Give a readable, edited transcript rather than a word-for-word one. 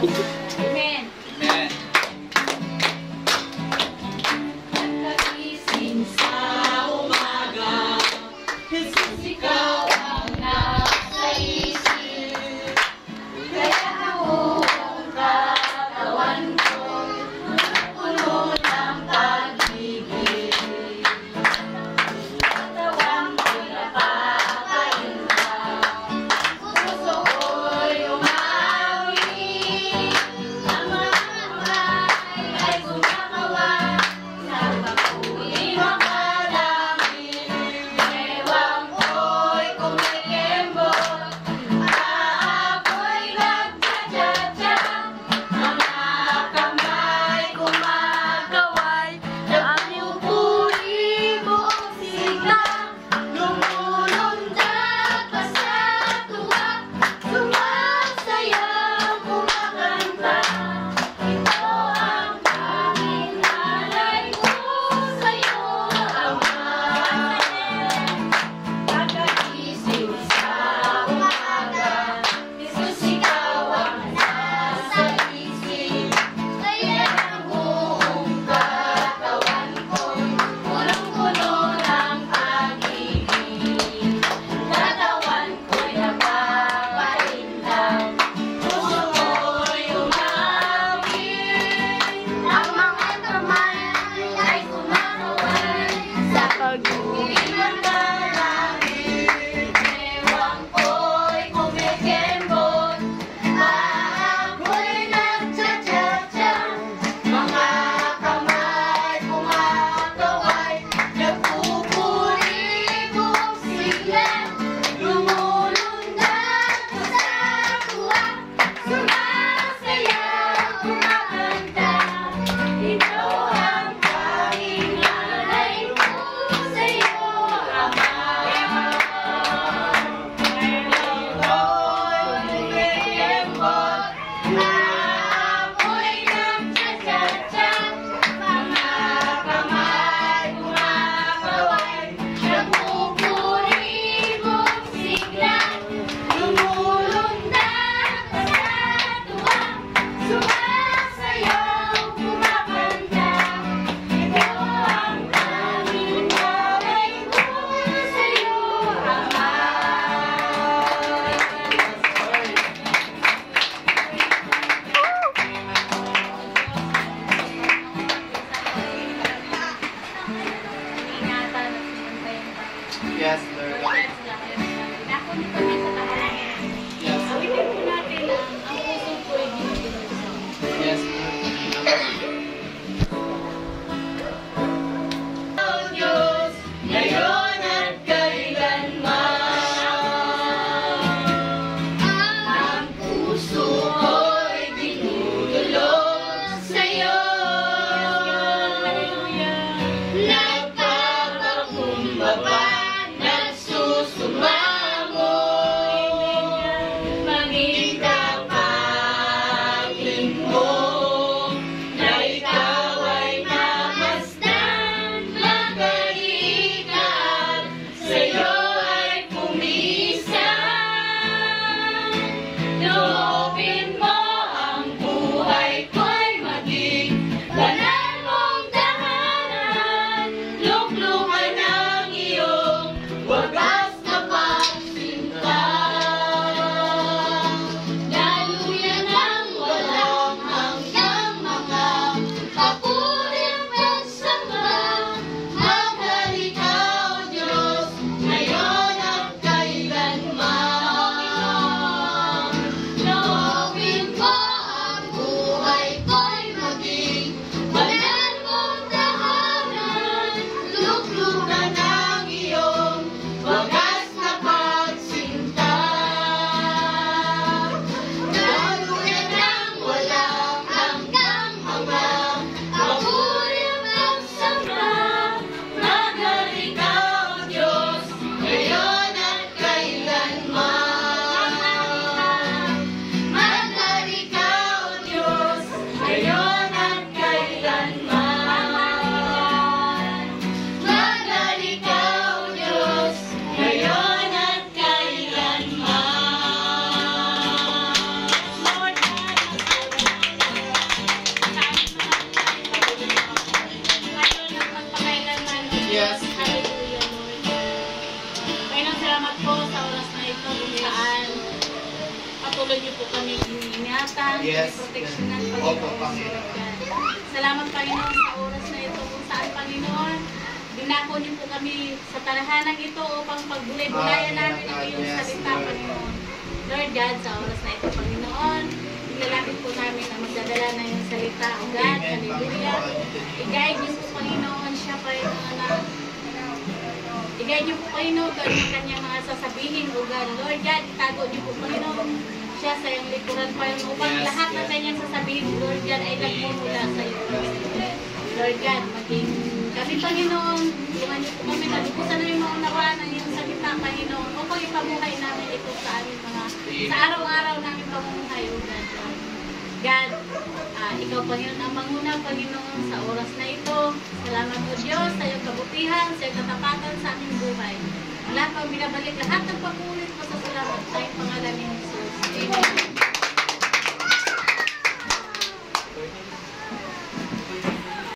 Amen. Amen. Pagkagising sa umaga, Jesus, ikaw ang nasa isip. Kaya nabuong katawan ko, puno ng pag-ibig. Katawan ko'y napapahina, puso ko'y umawi. Ang mga kamay ay kumakawan sa pagpuling makalangit. Ewan ko'y kumikembot, ako'y nagtsatsa-tsa. Mga kamay kumagaway, nagpupuri buong sigla. Lumulundag pa sa tuwa, sumasayaw, kumakanta. Ito ang tanging alay ko sa'yo, Ama. Pagkagising sa umaga, Jesus, ikaw ang nasa isip. Kaya ang buong katawan ko'y punong-puno ng pag-ibig. Katawan ko'y napapainlay, puso ko'y umawit. Ang mga kamay ay kumakaway sa pagpuling ng langit. Ewan ko'y kumikembot, ako'y nagtsatsa-tsa. Mga kamay kumagaway, nagpupuri buong sigla. Lumulundag pa sa tuwa, sumasayaw, kumakanta. Ito ang tanging alay ko sa'yo, Ama. Ako'y kumikembot, ako'y nagtsatsa-tsa. Mga kamay kumakaway, nagpupuri buong sigla. Lumulundag pa sa tuwa, sumasayaw, kumakanta. Ito ang tanging alay ko sa'yo, Ama. Yes, Lord. Yes. Awitin po natin ang puso ko'y ginugulo. Yes, O Diyos, ngayon at kailanman, ang puso ko'y dinudulog sa'yo. Nagpapakumbaba, nagsusumamo, maging kapatid mo, na ikaw ay namasdan, magalikan, sa'yo ay pumisan. Loobin mo ang buhay ko'y maging banal mong tahanan. Luklukan ang iyong wagas na pagsinta. Daluyan ang walang hanggang mga kapuling pagsamba. Maghalika, O Diyos, ngayon at kailanman. patuloy niyo po kami iniingatan, Yes. proteksyonan, Opo, Panginoon. Panginoon. God. Salamat, Panginoon, sa oras na ito kung saan, Panginoon. Dinako niyo po kami sa talahanang ito upang pagbulay-bulayan namin ang iyong Yes, salita, Lord. Panginoon. Lord God, sa oras na ito, Panginoon, ilalapit po namin na magdadala na yung salita, O God, Amen, hallelujah. Panginoon. I-guide niyo po, Panginoon, siya, Panginoon, na i-guide niyo po, Panginoon, God, ang kanyang mga sasabihin, O God. Lord God, itago niyo po, Panginoon, siya sa iyong likuran, Panginoon, upang Yes, lahat ng yes. kanyang sasabihin, Lord God, ay nagmumula sa iyo, Panginoon. Lord God, maging kami, Panginoon, tulungan niyo po kami na lubusan na yung maunawaan ng iyong salita, Panginoon, upang ipamuhay namin ito sa aming mga, sa araw-araw namin pamumuhay, O God. God, ikaw, Panginoon, ang manguna, Panginoon, sa oras na ito. Salamat po, Diyos, sa iyong kabutihan, sa iyong katapatan sa aming buhay. Lahat pang binabalik, lahat ng pag-ulit mo sa salamat sa iyong pangalan ni Jesus. Amen.